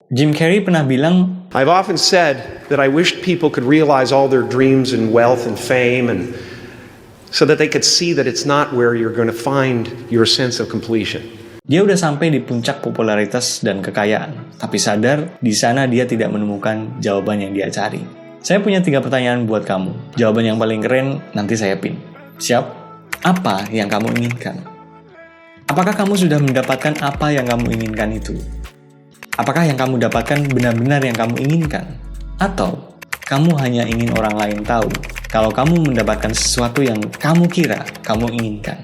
Jim Carrey pernah bilang, I've often said that I wished people could realize all their dreams and wealth and fame and so that they could see that it's not where you're going to find your sense of completion. Dia udah sampai di puncak popularitas dan kekayaan, tapi sadar di sana dia tidak menemukan jawaban yang dia cari. Saya punya 3 pertanyaan buat kamu. Jawaban yang paling keren nanti saya pin. Siap? Apa yang kamu inginkan? Apakah kamu sudah mendapatkan apa yang kamu inginkan itu? Apakah yang kamu dapatkan benar-benar yang kamu inginkan? Atau kamu hanya ingin orang lain tahu kalau kamu mendapatkan sesuatu yang kamu kira kamu inginkan?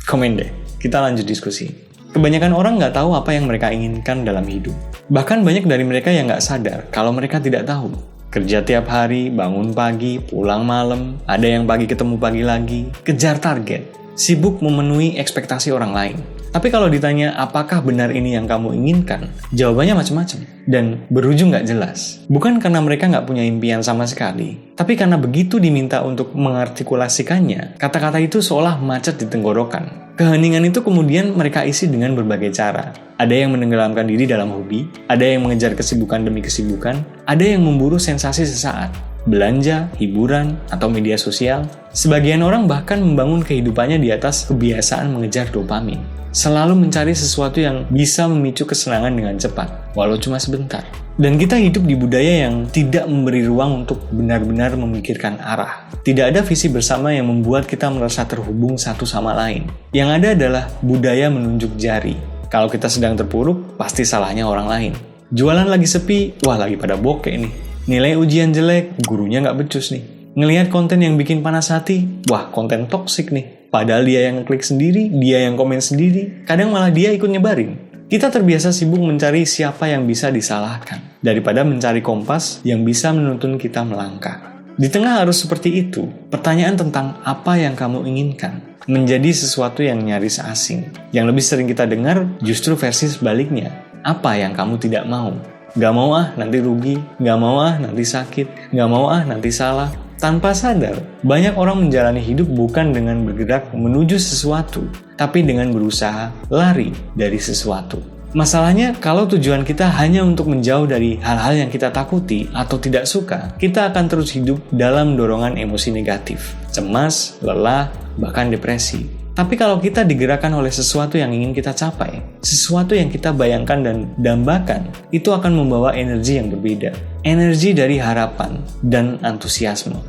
Komen deh, kita lanjut diskusi. Kebanyakan orang nggak tahu apa yang mereka inginkan dalam hidup. Bahkan banyak dari mereka yang nggak sadar kalau mereka tidak tahu. Kerja tiap hari, bangun pagi, pulang malam, ada yang pagi ketemu pagi lagi, kejar target, sibuk memenuhi ekspektasi orang lain. Tapi kalau ditanya apakah benar ini yang kamu inginkan, jawabannya macam-macam dan berujung nggak jelas. Bukan karena mereka nggak punya impian sama sekali, tapi karena begitu diminta untuk mengartikulasikannya, kata-kata itu seolah macet di tenggorokan. Keheningan itu kemudian mereka isi dengan berbagai cara. Ada yang menenggelamkan diri dalam hobi, ada yang mengejar kesibukan demi kesibukan, ada yang memburu sensasi sesaat, belanja, hiburan, atau media sosial. Sebagian orang bahkan membangun kehidupannya di atas kebiasaan mengejar dopamin. Selalu mencari sesuatu yang bisa memicu kesenangan dengan cepat, walau cuma sebentar. Dan kita hidup di budaya yang tidak memberi ruang untuk benar-benar memikirkan arah. Tidak ada visi bersama yang membuat kita merasa terhubung satu sama lain. Yang ada adalah budaya menunjuk jari. Kalau kita sedang terpuruk, pasti salahnya orang lain. Jualan lagi sepi, wah lagi pada bokeh nih. Nilai ujian jelek, gurunya nggak becus nih. Ngelihat konten yang bikin panas hati, wah konten toksik nih. Padahal dia yang ngeklik sendiri, dia yang komen sendiri, kadang malah dia ikut nyebarin. Kita terbiasa sibuk mencari siapa yang bisa disalahkan, daripada mencari kompas yang bisa menuntun kita melangkah. Di tengah arus seperti itu, pertanyaan tentang apa yang kamu inginkan menjadi sesuatu yang nyaris asing. Yang lebih sering kita dengar justru versi sebaliknya. Apa yang kamu tidak mau? Gak mau nanti rugi, gak mau nanti sakit, gak mau nanti salah. Tanpa sadar, banyak orang menjalani hidup bukan dengan bergerak menuju sesuatu, tapi dengan berusaha lari dari sesuatu. Masalahnya, kalau tujuan kita hanya untuk menjauh dari hal-hal yang kita takuti atau tidak suka, kita akan terus hidup dalam dorongan emosi negatif, cemas, lelah, bahkan depresi. Tapi kalau kita digerakkan oleh sesuatu yang ingin kita capai, sesuatu yang kita bayangkan dan dambakan, itu akan membawa energi yang berbeda. Energi dari harapan dan antusiasme.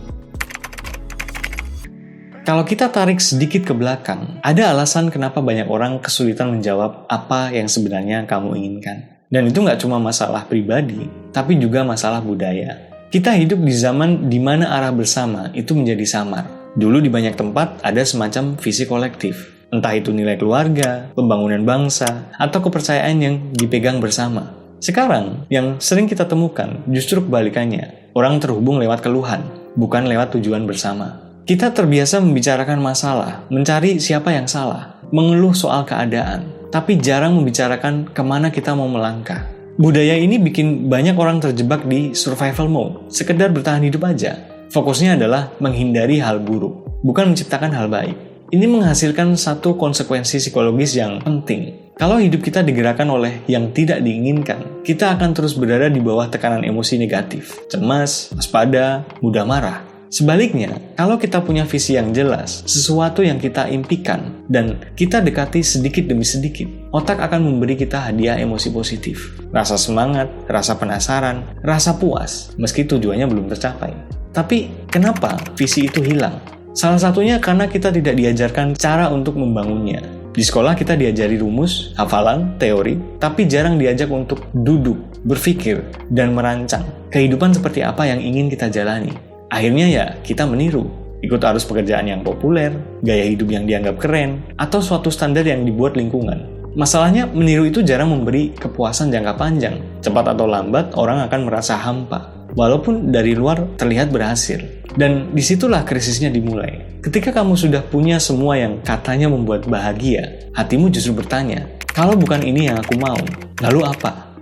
Kalau kita tarik sedikit ke belakang, ada alasan kenapa banyak orang kesulitan menjawab apa yang sebenarnya kamu inginkan. Dan itu nggak cuma masalah pribadi, tapi juga masalah budaya. Kita hidup di zaman di mana arah bersama itu menjadi samar. Dulu di banyak tempat ada semacam visi kolektif. Entah itu nilai keluarga, pembangunan bangsa, atau kepercayaan yang dipegang bersama. Sekarang, yang sering kita temukan justru kebalikannya. Orang terhubung lewat keluhan, bukan lewat tujuan bersama. Kita terbiasa membicarakan masalah, mencari siapa yang salah, mengeluh soal keadaan, tapi jarang membicarakan kemana kita mau melangkah. Budaya ini bikin banyak orang terjebak di survival mode, sekedar bertahan hidup aja. Fokusnya adalah menghindari hal buruk, bukan menciptakan hal baik. Ini menghasilkan satu konsekuensi psikologis yang penting. Kalau hidup kita digerakkan oleh yang tidak diinginkan, kita akan terus berada di bawah tekanan emosi negatif, cemas, waspada, mudah marah. Sebaliknya, kalau kita punya visi yang jelas, sesuatu yang kita impikan, dan kita dekati sedikit demi sedikit, otak akan memberi kita hadiah emosi positif. Rasa semangat, rasa penasaran, rasa puas, meski tujuannya belum tercapai. Tapi, kenapa visi itu hilang? Salah satunya karena kita tidak diajarkan cara untuk membangunnya. Di sekolah kita diajari rumus, hafalan, teori, tapi jarang diajak untuk duduk, berpikir, dan merancang kehidupan seperti apa yang ingin kita jalani. Akhirnya ya, kita meniru. Ikut arus pekerjaan yang populer, gaya hidup yang dianggap keren, atau suatu standar yang dibuat lingkungan. Masalahnya, meniru itu jarang memberi kepuasan jangka panjang. Cepat atau lambat, orang akan merasa hampa. Walaupun dari luar terlihat berhasil. Dan disitulah krisisnya dimulai. Ketika kamu sudah punya semua yang katanya membuat bahagia, hatimu justru bertanya, kalau bukan ini yang aku mau, lalu apa?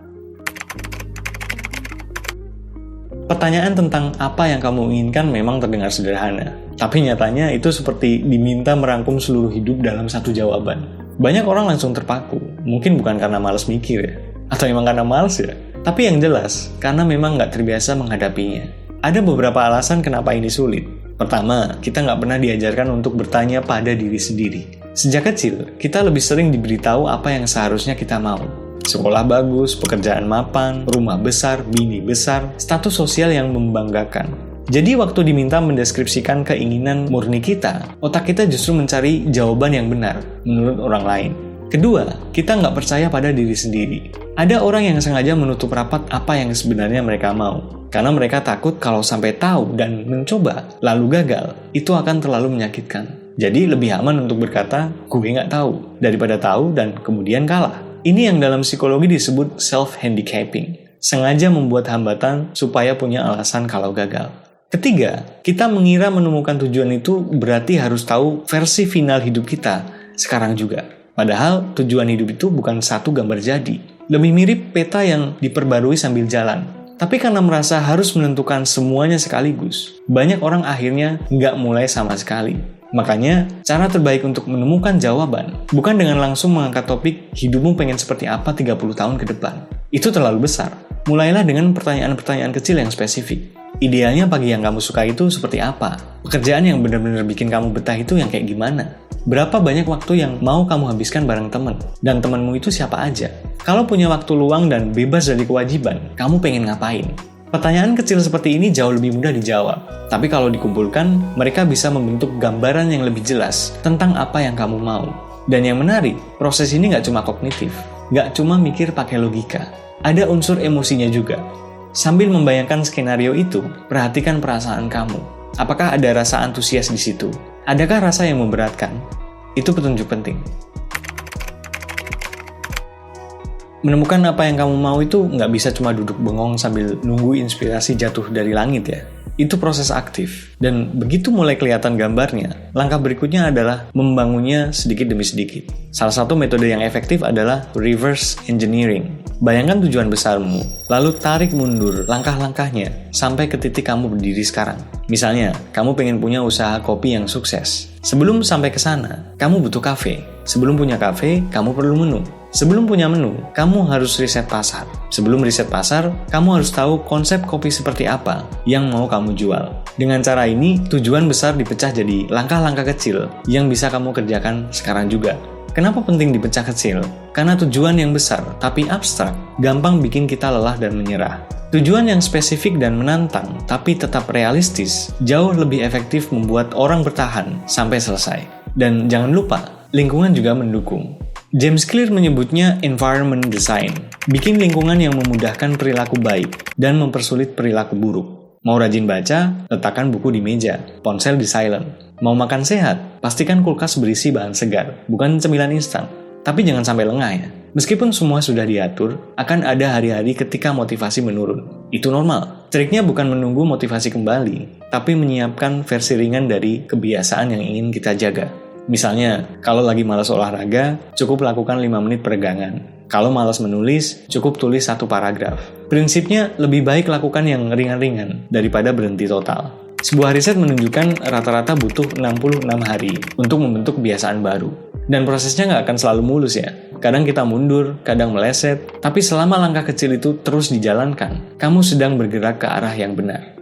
Pertanyaan tentang apa yang kamu inginkan memang terdengar sederhana. Tapi nyatanya itu seperti diminta merangkum seluruh hidup dalam satu jawaban. Banyak orang langsung terpaku. Mungkin bukan karena malas mikir ya. Atau emang karena malas ya. Tapi yang jelas, karena memang nggak terbiasa menghadapinya. Ada beberapa alasan kenapa ini sulit. Pertama, kita nggak pernah diajarkan untuk bertanya pada diri sendiri. Sejak kecil, kita lebih sering diberitahu apa yang seharusnya kita mau. Sekolah bagus, pekerjaan mapan, rumah besar, bini besar, status sosial yang membanggakan. Jadi waktu diminta mendeskripsikan keinginan murni kita, otak kita justru mencari jawaban yang benar menurut orang lain. Kedua, kita nggak percaya pada diri sendiri. Ada orang yang sengaja menutup rapat apa yang sebenarnya mereka mau. Karena mereka takut kalau sampai tahu dan mencoba, lalu gagal, itu akan terlalu menyakitkan. Jadi lebih aman untuk berkata, gue nggak tahu, daripada tahu dan kemudian kalah. Ini yang dalam psikologi disebut self-handicapping. Sengaja membuat hambatan supaya punya alasan kalau gagal. Ketiga, kita mengira menemukan tujuan itu berarti harus tahu versi final hidup kita sekarang juga. Padahal tujuan hidup itu bukan satu gambar jadi. Lebih mirip peta yang diperbarui sambil jalan. Tapi karena merasa harus menentukan semuanya sekaligus, banyak orang akhirnya nggak mulai sama sekali. Makanya, cara terbaik untuk menemukan jawaban bukan dengan langsung mengangkat topik hidupmu pengen seperti apa 30 tahun ke depan. Itu terlalu besar. Mulailah dengan pertanyaan-pertanyaan kecil yang spesifik. Idealnya pagi yang kamu suka itu seperti apa? Pekerjaan yang benar-benar bikin kamu betah itu yang kayak gimana? Berapa banyak waktu yang mau kamu habiskan bareng teman? Dan temanmu itu siapa aja? Kalau punya waktu luang dan bebas dari kewajiban, kamu pengen ngapain? Pertanyaan kecil seperti ini jauh lebih mudah dijawab. Tapi kalau dikumpulkan, mereka bisa membentuk gambaran yang lebih jelas tentang apa yang kamu mau. Dan yang menarik, proses ini nggak cuma kognitif, nggak cuma mikir pakai logika. Ada unsur emosinya juga. Sambil membayangkan skenario itu, perhatikan perasaan kamu. Apakah ada rasa antusias di situ? Adakah rasa yang memberatkan? Itu petunjuk penting. Menemukan apa yang kamu mau itu nggak bisa cuma duduk bengong sambil nunggu inspirasi jatuh dari langit ya. Itu proses aktif. Dan begitu mulai kelihatan gambarnya, langkah berikutnya adalah membangunnya sedikit demi sedikit. Salah satu metode yang efektif adalah reverse engineering. Bayangkan tujuan besarmu, lalu tarik mundur langkah-langkahnya sampai ke titik kamu berdiri sekarang. Misalnya, kamu pengen punya usaha kopi yang sukses. Sebelum sampai ke sana, kamu butuh kafe. Sebelum punya kafe, kamu perlu menu. Sebelum punya menu, kamu harus riset pasar. Sebelum riset pasar, kamu harus tahu konsep kopi seperti apa yang mau kamu jual. Dengan cara ini, tujuan besar dipecah jadi langkah-langkah kecil yang bisa kamu kerjakan sekarang juga. Kenapa penting dipecah kecil? Karena tujuan yang besar tapi abstrak gampang bikin kita lelah dan menyerah. Tujuan yang spesifik dan menantang tapi tetap realistis jauh lebih efektif membuat orang bertahan sampai selesai. Dan jangan lupa, lingkungan juga mendukung. James Clear menyebutnya environment design. Bikin lingkungan yang memudahkan perilaku baik dan mempersulit perilaku buruk. Mau rajin baca, letakkan buku di meja, ponsel di silent. Mau makan sehat, pastikan kulkas berisi bahan segar, bukan cemilan instan. Tapi jangan sampai lengah ya. Meskipun semua sudah diatur, akan ada hari-hari ketika motivasi menurun. Itu normal. Triknya bukan menunggu motivasi kembali, tapi menyiapkan versi ringan dari kebiasaan yang ingin kita jaga. Misalnya, kalau lagi malas olahraga, cukup lakukan 5 menit peregangan. Kalau malas menulis, cukup tulis 1 paragraf. Prinsipnya, lebih baik lakukan yang ringan-ringan daripada berhenti total. Sebuah riset menunjukkan rata-rata butuh 66 hari untuk membentuk kebiasaan baru. Dan prosesnya nggak akan selalu mulus ya. Kadang kita mundur, kadang meleset, tapi selama langkah kecil itu terus dijalankan, kamu sedang bergerak ke arah yang benar.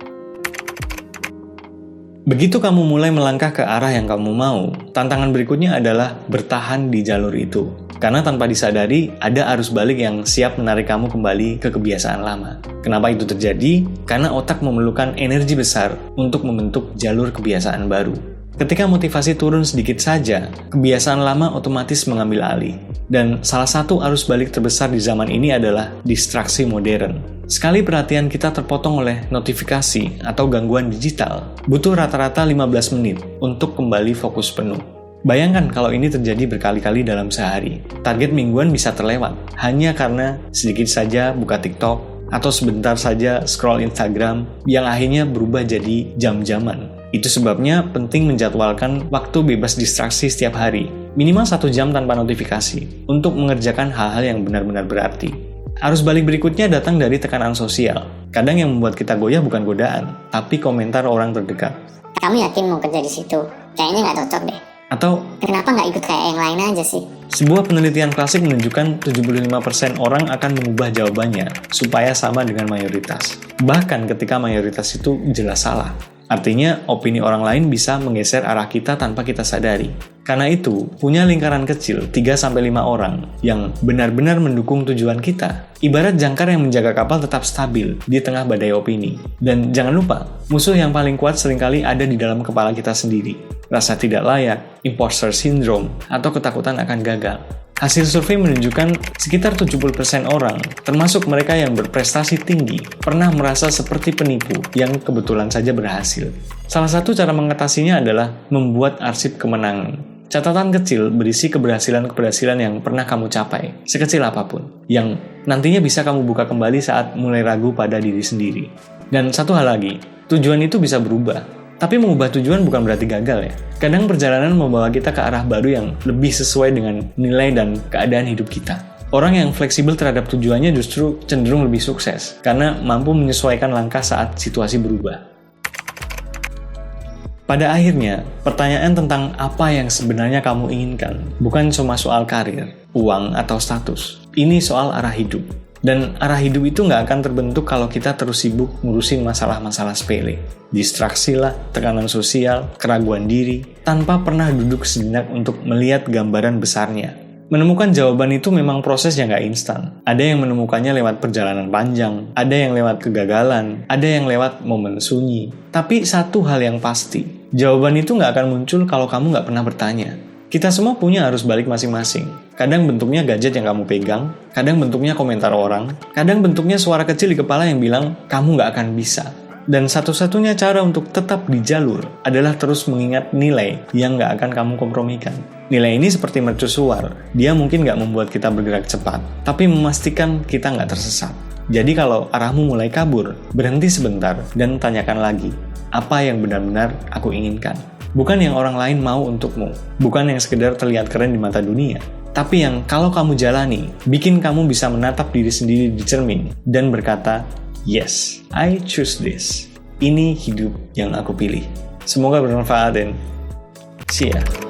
Begitu kamu mulai melangkah ke arah yang kamu mau, tantangan berikutnya adalah bertahan di jalur itu. Karena tanpa disadari, ada arus balik yang siap menarik kamu kembali ke kebiasaan lama. Kenapa itu terjadi? Karena otak memerlukan energi besar untuk membentuk jalur kebiasaan baru. Ketika motivasi turun sedikit saja, kebiasaan lama otomatis mengambil alih. Dan salah satu arus balik terbesar di zaman ini adalah distraksi modern. Sekali perhatian kita terpotong oleh notifikasi atau gangguan digital, butuh rata-rata 15 menit untuk kembali fokus penuh. Bayangkan kalau ini terjadi berkali-kali dalam sehari. Target mingguan bisa terlewat, hanya karena sedikit saja buka TikTok, atau sebentar saja scroll Instagram, yang akhirnya berubah jadi jam-jaman. Itu sebabnya penting menjadwalkan waktu bebas distraksi setiap hari, minimal 1 jam tanpa notifikasi, untuk mengerjakan hal-hal yang benar-benar berarti. Arus balik berikutnya datang dari tekanan sosial. Kadang yang membuat kita goyah bukan godaan, tapi komentar orang terdekat. Kamu yakin mau kerja di situ? Kayaknya nggak cocok deh. Atau kenapa nggak ikut kayak yang lain aja sih? sebuah penelitian klasik menunjukkan 75% orang akan mengubah jawabannya supaya sama dengan mayoritas. Bahkan ketika mayoritas itu jelas salah. Artinya, opini orang lain bisa menggeser arah kita tanpa kita sadari. Karena itu, punya lingkaran kecil 3-5 orang yang benar-benar mendukung tujuan kita. Ibarat jangkar yang menjaga kapal tetap stabil di tengah badai opini. Dan jangan lupa, musuh yang paling kuat seringkali ada di dalam kepala kita sendiri. Rasa tidak layak, imposter syndrome, atau ketakutan akan gagal. Hasil survei menunjukkan sekitar 70% orang, termasuk mereka yang berprestasi tinggi, pernah merasa seperti penipu yang kebetulan saja berhasil. Salah satu cara mengatasinya adalah membuat arsip kemenangan. Catatan kecil berisi keberhasilan-keberhasilan yang pernah kamu capai, sekecil apapun, yang nantinya bisa kamu buka kembali saat mulai ragu pada diri sendiri. Dan satu hal lagi, tujuan itu bisa berubah. Tapi mengubah tujuan bukan berarti gagal ya. Kadang perjalanan membawa kita ke arah baru yang lebih sesuai dengan nilai dan keadaan hidup kita. Orang yang fleksibel terhadap tujuannya justru cenderung lebih sukses, karena mampu menyesuaikan langkah saat situasi berubah. Pada akhirnya, pertanyaan tentang apa yang sebenarnya kamu inginkan bukan cuma soal karir, uang, atau status. Ini soal arah hidup. Dan arah hidup itu nggak akan terbentuk kalau kita terus sibuk ngurusin masalah-masalah sepele. Distraksi lah, tekanan sosial, keraguan diri, tanpa pernah duduk sejenak untuk melihat gambaran besarnya. Menemukan jawaban itu memang proses yang nggak instan. Ada yang menemukannya lewat perjalanan panjang, ada yang lewat kegagalan, ada yang lewat momen sunyi. Tapi satu hal yang pasti, jawaban itu nggak akan muncul kalau kamu nggak pernah bertanya. Kita semua punya arus balik masing-masing. Kadang bentuknya gadget yang kamu pegang, kadang bentuknya komentar orang, kadang bentuknya suara kecil di kepala yang bilang, kamu nggak akan bisa. Dan satu-satunya cara untuk tetap di jalur adalah terus mengingat nilai yang nggak akan kamu kompromikan. Nilai ini seperti mercusuar, dia mungkin nggak membuat kita bergerak cepat, tapi memastikan kita nggak tersesat. Jadi kalau arahmu mulai kabur, berhenti sebentar dan tanyakan lagi, apa yang benar-benar aku inginkan? Bukan yang orang lain mau untukmu, bukan yang sekedar terlihat keren di mata dunia, tapi yang kalau kamu jalani, bikin kamu bisa menatap diri sendiri di cermin dan berkata, yes, I choose this. Ini hidup yang aku pilih. Semoga bermanfaat dan see ya.